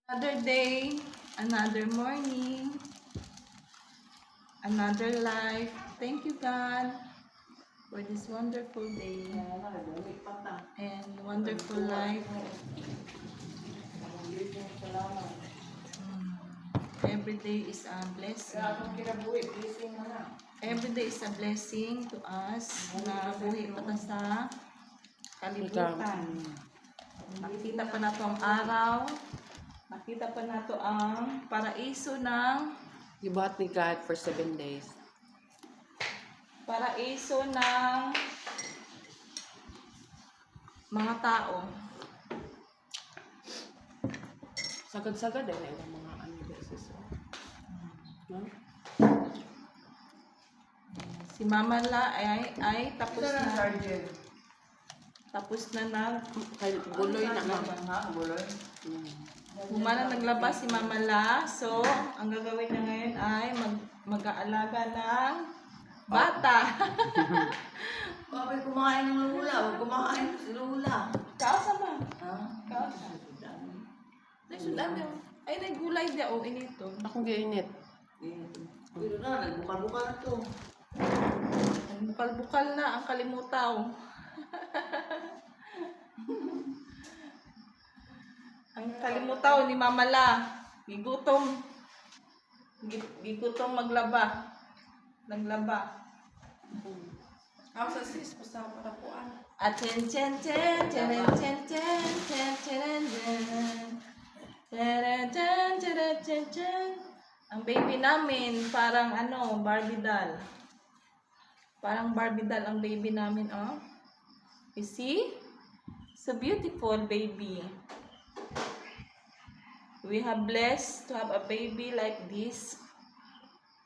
Another day, another morning, another life. Thank you, God, for this wonderful day and wonderful life. Every day is a blessing. Every day is a blessing to us na buhay pa ta sa kalibutan. Nakita pa nato ang araw. Nakita pa nato ang paraiso ng Gibuhat ni God for 7 days. paraiso ng mga tao. Sagad-sagad na ilang mga beses. No? Si Mama La ay tapos na. Tapos na Kay guloy na naman. Humana naglabas si Mama La. So, ang gagawin niya ngayon ay mag-aalaga ng bata. Bakit kumain ng lula? Huwag kumain si lula. Kausa ba? Ha? Kausa. Nagsudan niya. Ay, naggulay niya. O, inito. Akong giinit. Pero na, nagbukal-bukal na to. Bukal-bukal na ang kalimutaw. Ang kalimutaw ni Mama La. Gigutom. Gigutom maglaba. Naglaba. Ako sa sis, basta parapuan. At chen chen chen chen chen chen chen chen chen chen. Ang baby namin parang Barbie doll. Parang Barbie doll ang baby namin, oh. You see? So beautiful baby. We have blessed to have a baby like this.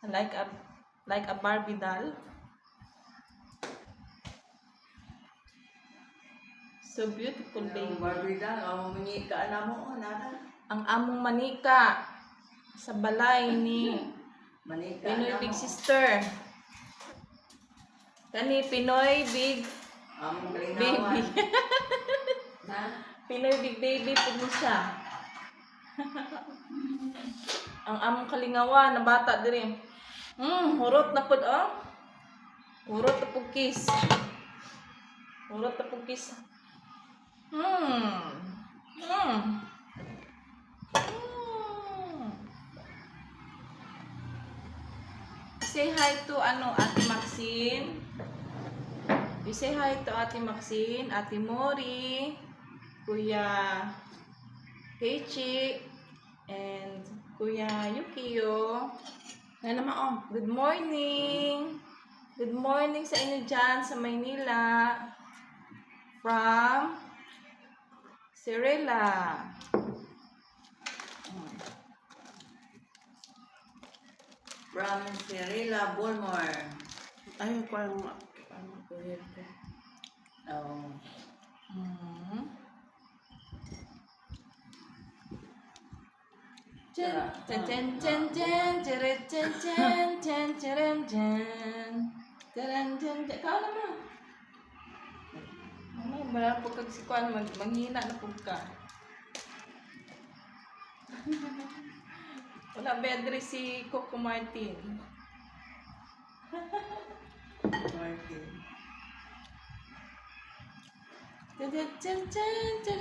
Like a Barbie doll. So beautiful baby. Barbie doll, ang manika na mo, nana. Ang among manika sa balay ni Manika Pinoy na Big mo. Sister. Kani Pinoy Big Ang Baby. kalinawan. Na? Pinoy Big Baby po mo siya. Ang among kalingawan na bata diri. Hurot na pud, oh. Hurot na pud kiss. Hurot na pud kiss. Say hi to Ate Maxine. You say hi to Ate Maxine, Ate Mori, Kuya Keiichi, and Kuya Yukio. Ngayon naman, oh. Good morning! Good morning sa inyo dyan sa Maynila. From Cirilla. From Cirilla, Bulmore. Ay, parang kuryente. Oh. Chen chen chen chen chen chen chen chen chen chen chen chen. Kau naman. Wala po kag sikuan manghina na pug ka. Wala bedre si Coco Martin. Martin. Chen chen chen chen